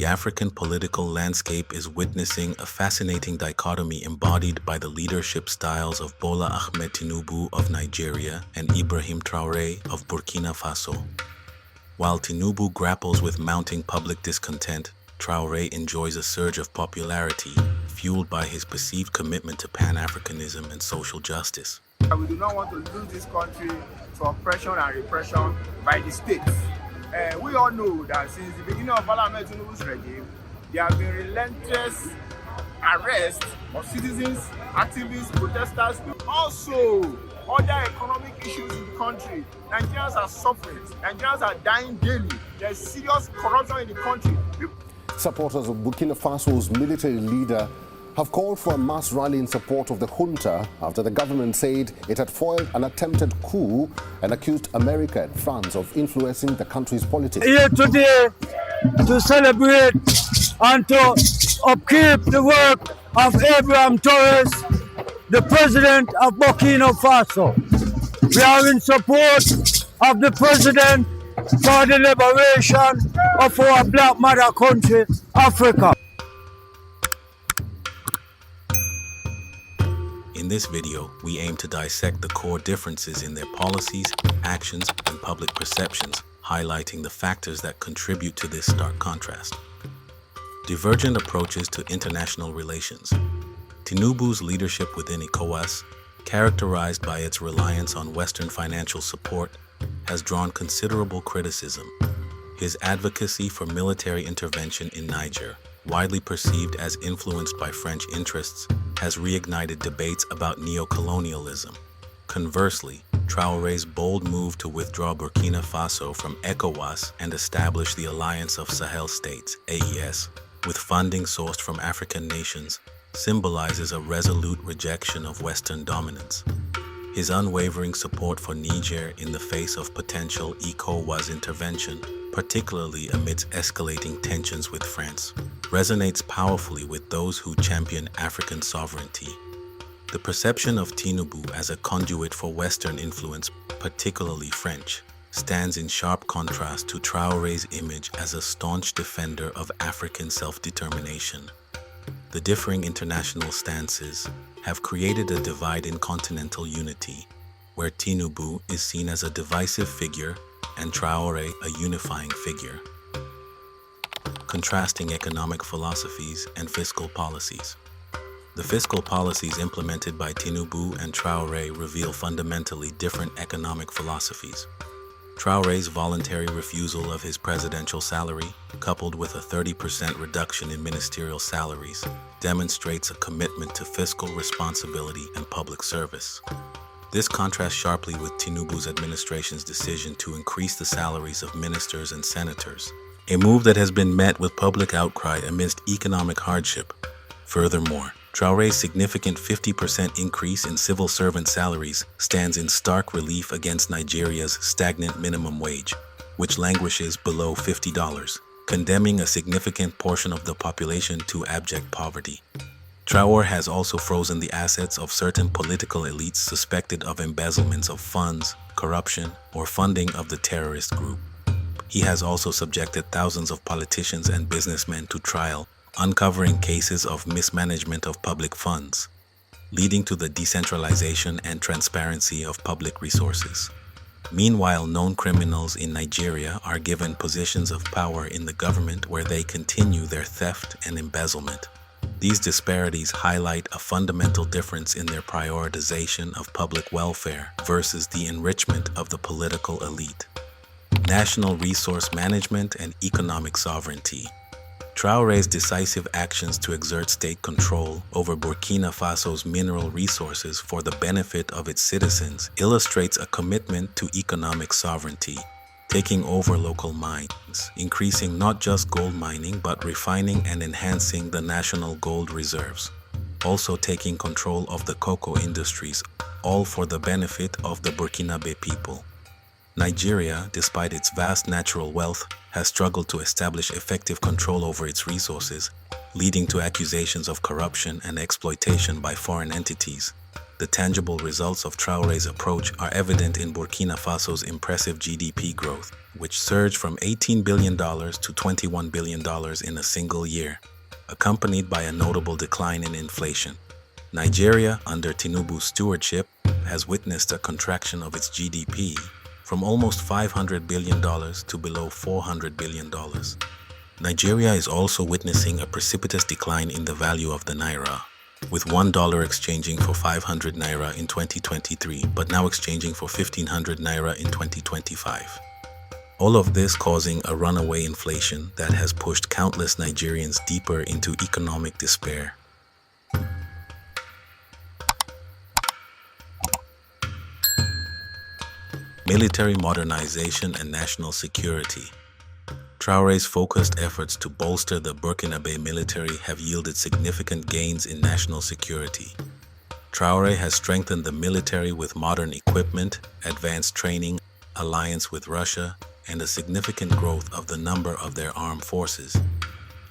the African political landscape is witnessing a fascinating dichotomy embodied by the leadership styles of Bola Ahmed Tinubu of Nigeria and Ibrahim Traore of Burkina Faso. While Tinubu grapples with mounting public discontent, Traore enjoys a surge of popularity, fueled by his perceived commitment to Pan-Africanism and social justice. We do not want to lose this country to oppression and repression by the states. We all know that since the beginning of Bola Ahmed Tinubu's regime, there have been relentless arrests of citizens, activists, protesters, also other economic issues in the country. Nigerians are suffering. Nigerians are dying daily. There's serious corruption in the country. Supporters of Burkina Faso's military leader have called for a mass rally in support of the junta after the government said it had foiled an attempted coup and accused America and France of influencing the country's politics. Here today to celebrate and to upkeep the work of Ibrahim Traore, the president of Burkina Faso. We are in support of the president for the liberation of our black mother country, Africa. In this video, we aim to dissect the core differences in their policies, actions, and public perceptions, highlighting the factors that contribute to this stark contrast. Divergent approaches to international relations. Tinubu's leadership within ECOWAS, characterized by its reliance on Western financial support, has drawn considerable criticism. His advocacy for military intervention in Niger, widely perceived as influenced by French interests, has reignited debates about neocolonialism. Conversely, Traore's bold move to withdraw Burkina Faso from ECOWAS and establish the Alliance of Sahel States, AES, with funding sourced from African nations, symbolizes a resolute rejection of Western dominance. His unwavering support for Niger in the face of potential ECOWAS intervention, particularly amidst escalating tensions with France, resonates powerfully with those who champion African sovereignty. The perception of Tinubu as a conduit for Western influence, particularly French, stands in sharp contrast to Traore's image as a staunch defender of African self-determination. The differing international stances have created a divide in continental unity, where Tinubu is seen as a divisive figure and Traore a unifying figure. Contrasting economic philosophies and fiscal policies. The fiscal policies implemented by Tinubu and Traore reveal fundamentally different economic philosophies. Traore's voluntary refusal of his presidential salary, coupled with a 30% reduction in ministerial salaries, demonstrates a commitment to fiscal responsibility and public service. This contrasts sharply with Tinubu's administration's decision to increase the salaries of ministers and senators, a move that has been met with public outcry amidst economic hardship. Furthermore, Traore's significant 50% increase in civil servant salaries stands in stark relief against Nigeria's stagnant minimum wage, which languishes below $50, condemning a significant portion of the population to abject poverty. Traore has also frozen the assets of certain political elites suspected of embezzlements of funds, corruption, or funding of the terrorist group. He has also subjected thousands of politicians and businessmen to trial, uncovering cases of mismanagement of public funds, leading to the decentralization and transparency of public resources. Meanwhile, known criminals in Nigeria are given positions of power in the government where they continue their theft and embezzlement. These disparities highlight a fundamental difference in their prioritization of public welfare versus the enrichment of the political elite. National resource management and economic sovereignty. Traore's decisive actions to exert state control over Burkina Faso's mineral resources for the benefit of its citizens illustrates a commitment to economic sovereignty, taking over local mines, increasing not just gold mining but refining and enhancing the national gold reserves, also taking control of the cocoa industries, all for the benefit of the Burkinabe people. Nigeria, despite its vast natural wealth, has struggled to establish effective control over its resources, leading to accusations of corruption and exploitation by foreign entities. The tangible results of Traore's approach are evident in Burkina Faso's impressive GDP growth, which surged from $18 billion to $21 billion in a single year, accompanied by a notable decline in inflation. Nigeria, under Tinubu's stewardship, has witnessed a contraction of its GDP from almost $500 billion to below $400 billion. Nigeria is also witnessing a precipitous decline in the value of the naira, with $1 exchanging for 500 naira in 2023, but now exchanging for 1,500 naira in 2025. All of this causing a runaway inflation that has pushed countless Nigerians deeper into economic despair. Military modernization and national security. Traore's focused efforts to bolster the Burkinabe military have yielded significant gains in national security. Traore has strengthened the military with modern equipment, advanced training, alliance with Russia, and a significant growth of the number of their armed forces,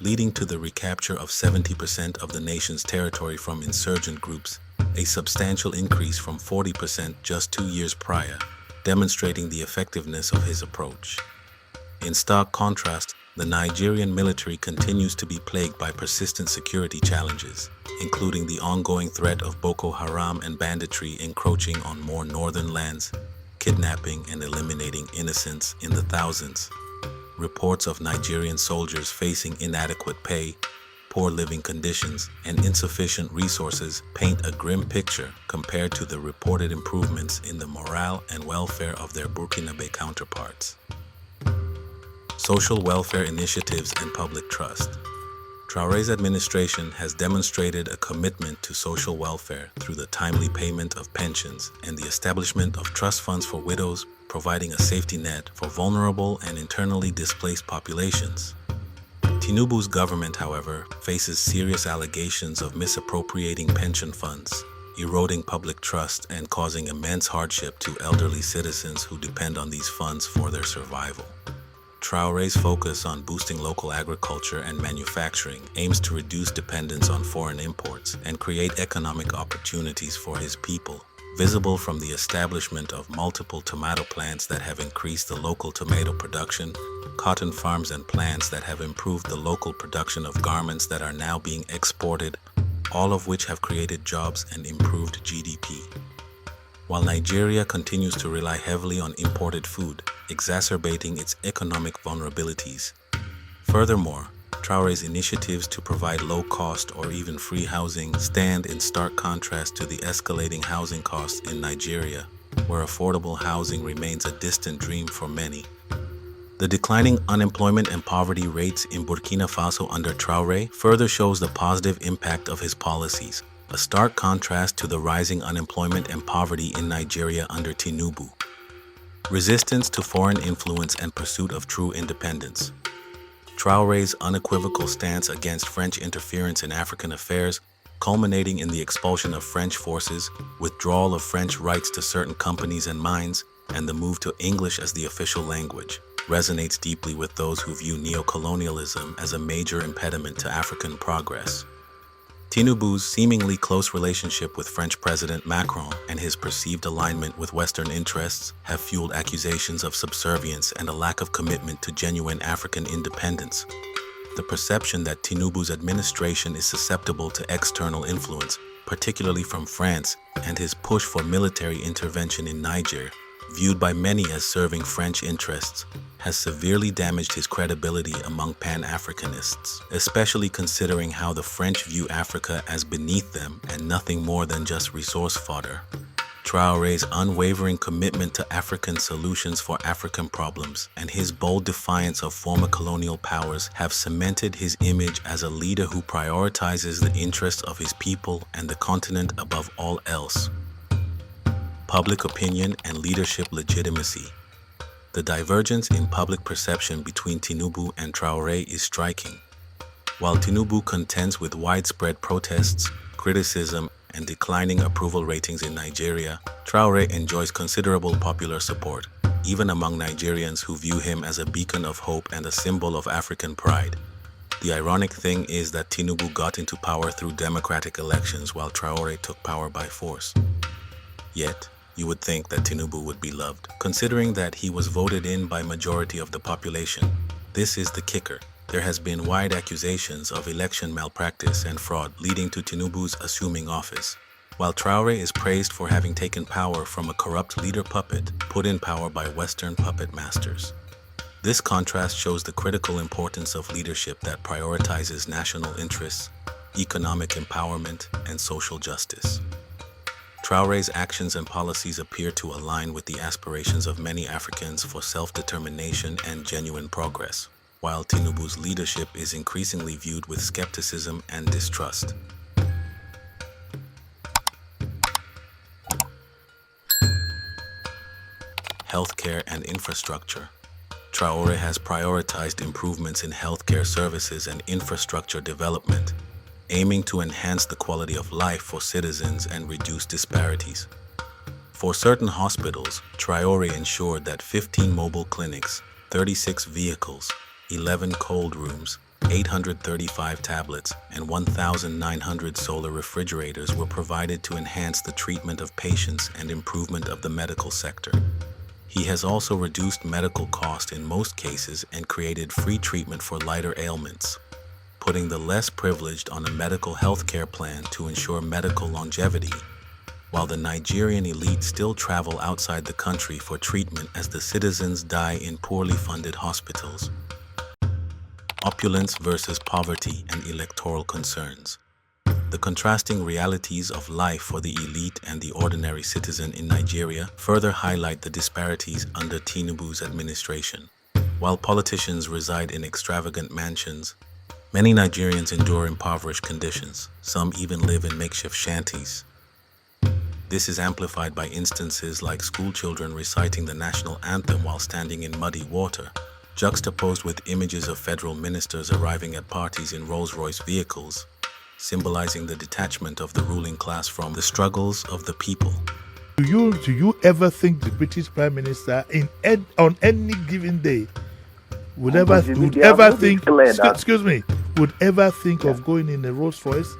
leading to the recapture of 70% of the nation's territory from insurgent groups, a substantial increase from 40% just 2 years prior, demonstrating the effectiveness of his approach. In stark contrast, the Nigerian military continues to be plagued by persistent security challenges, including the ongoing threat of Boko Haram and banditry encroaching on more northern lands, kidnapping and eliminating innocents in the thousands. Reports of Nigerian soldiers facing inadequate pay, poor living conditions, and insufficient resources paint a grim picture compared to the reported improvements in the morale and welfare of their Burkinabe counterparts. Social welfare initiatives and public trust. Traore's administration has demonstrated a commitment to social welfare through the timely payment of pensions and the establishment of trust funds for widows, providing a safety net for vulnerable and internally displaced populations. Tinubu's government, however, faces serious allegations of misappropriating pension funds, eroding public trust, and causing immense hardship to elderly citizens who depend on these funds for their survival. Traore's focus on boosting local agriculture and manufacturing aims to reduce dependence on foreign imports and create economic opportunities for his people, visible from the establishment of multiple tomato plants that have increased the local tomato production, cotton farms and plants that have improved the local production of garments that are now being exported, all of which have created jobs and improved GDP. While Nigeria continues to rely heavily on imported food, exacerbating its economic vulnerabilities. Furthermore, Traore's initiatives to provide low-cost or even free housing stand in stark contrast to the escalating housing costs in Nigeria, where affordable housing remains a distant dream for many. The declining unemployment and poverty rates in Burkina Faso under Traore further shows the positive impact of his policies, a stark contrast to the rising unemployment and poverty in Nigeria under Tinubu. Resistance to foreign influence and pursuit of true independence. Traore's unequivocal stance against French interference in African affairs, culminating in the expulsion of French forces, withdrawal of French rights to certain companies and mines, and the move to English as the official language, resonates deeply with those who view neocolonialism as a major impediment to African progress. Tinubu's seemingly close relationship with French President Macron and his perceived alignment with Western interests have fueled accusations of subservience and a lack of commitment to genuine African independence. The perception that Tinubu's administration is susceptible to external influence, particularly from France, and his push for military intervention in Niger, viewed by many as serving French interests, has severely damaged his credibility among Pan-Africanists, especially considering how the French view Africa as beneath them and nothing more than just resource fodder. Traore's unwavering commitment to African solutions for African problems and his bold defiance of former colonial powers have cemented his image as a leader who prioritizes the interests of his people and the continent above all else. Public opinion and leadership legitimacy. The divergence in public perception between Tinubu and Traore is striking. While Tinubu contends with widespread protests, criticism, and declining approval ratings in Nigeria, Traore enjoys considerable popular support, even among Nigerians who view him as a beacon of hope and a symbol of African pride. The ironic thing is that Tinubu got into power through democratic elections while Traore took power by force. Yet, you would think that Tinubu would be loved, considering that he was voted in by majority of the population. This is the kicker. There has been wide accusations of election malpractice and fraud leading to Tinubu's assuming office, while Traore is praised for having taken power from a corrupt leader puppet put in power by Western puppet masters. This contrast shows the critical importance of leadership that prioritizes national interests, economic empowerment, and social justice. Traore's actions and policies appear to align with the aspirations of many Africans for self-determination and genuine progress, while Tinubu's leadership is increasingly viewed with skepticism and distrust. Healthcare and infrastructure. Traore has prioritized improvements in healthcare services and infrastructure development, aiming to enhance the quality of life for citizens and reduce disparities. For certain hospitals, Traore ensured that 15 mobile clinics, 36 vehicles, 11 cold rooms, 835 tablets, and 1,900 solar refrigerators were provided to enhance the treatment of patients and improvement of the medical sector. He has also reduced medical costs in most cases and created free treatment for lighter ailments, putting the less privileged on a medical health care plan to ensure medical longevity, while the Nigerian elite still travel outside the country for treatment as the citizens die in poorly funded hospitals. Opulence versus poverty and electoral concerns. The contrasting realities of life for the elite and the ordinary citizen in Nigeria further highlight the disparities under Tinubu's administration. While politicians reside in extravagant mansions, many Nigerians endure impoverished conditions. Some even live in makeshift shanties. This is amplified by instances like school children reciting the national anthem while standing in muddy water, juxtaposed with images of federal ministers arriving at parties in Rolls-Royce vehicles, symbolizing the detachment of the ruling class from the struggles of the people. Do you ever think the British Prime Minister on any given day would ever think of going in a Rolls Royce?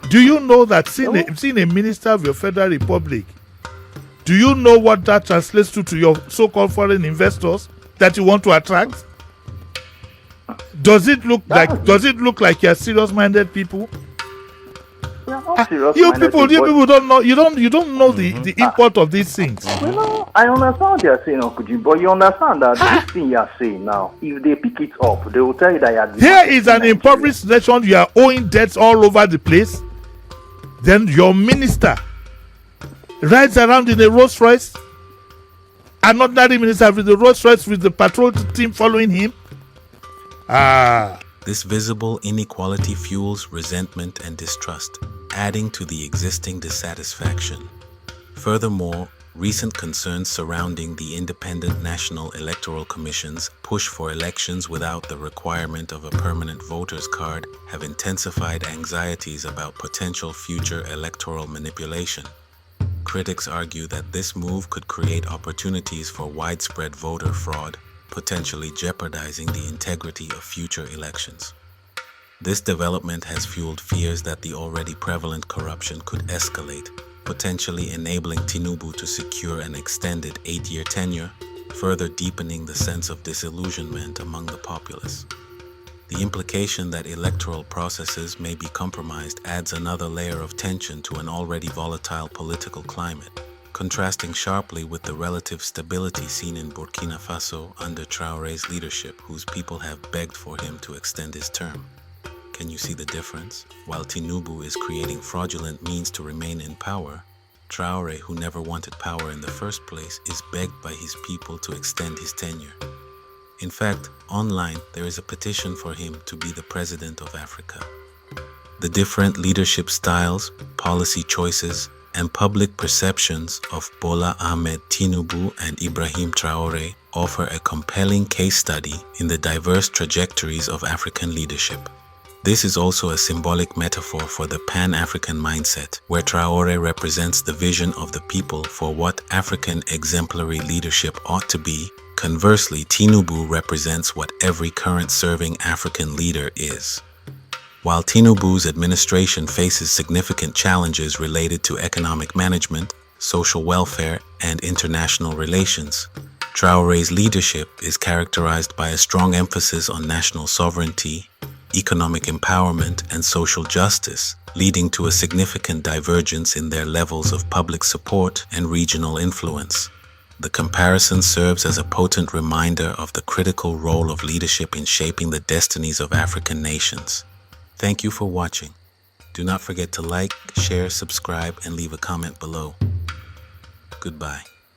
Do you know that seeing a minister of your federal republic, do you know what that translates to your so-called foreign investors that you want to attract? Does it look like you're serious-minded people? You people don't know. You don't know the import of these things. Well, I understand what you're saying, Uncle Jim, but you understand that this thing you're saying now, if they pick it up, they will tell you that you're. Here is an impoverished nation. You are owing debts all over the place. Then your minister rides around in a Rolls Royce. An ordinary minister with the Rolls Royce with the patrol team following him. This visible inequality fuels resentment and distrust, adding to the existing dissatisfaction. Furthermore, recent concerns surrounding the Independent National Electoral Commission's push for elections without the requirement of a permanent voter's card have intensified anxieties about potential future electoral manipulation. Critics argue that this move could create opportunities for widespread voter fraud, potentially jeopardizing the integrity of future elections. This development has fueled fears that the already prevalent corruption could escalate, potentially enabling Tinubu to secure an extended 8-year tenure, further deepening the sense of disillusionment among the populace. The implication that electoral processes may be compromised adds another layer of tension to an already volatile political climate, contrasting sharply with the relative stability seen in Burkina Faso under Traore's leadership, whose people have begged for him to extend his term. Can you see the difference? While Tinubu is creating fraudulent means to remain in power, Traore, who never wanted power in the first place, is begged by his people to extend his tenure. In fact, online, there is a petition for him to be the president of Africa. The different leadership styles, policy choices, and public perceptions of Bola Ahmed Tinubu and Ibrahim Traore offer a compelling case study in the diverse trajectories of African leadership. This is also a symbolic metaphor for the Pan-African mindset, where Traore represents the vision of the people for what African exemplary leadership ought to be, Conversely, Tinubu represents what every current serving African leader is. While Tinubu's administration faces significant challenges related to economic management, social welfare, and international relations, Traore's leadership is characterized by a strong emphasis on national sovereignty, economic empowerment, and social justice, leading to a significant divergence in their levels of public support and regional influence. The comparison serves as a potent reminder of the critical role of leadership in shaping the destinies of African nations. Thank you for watching. Do not forget to like, share, subscribe, and leave a comment below. Goodbye.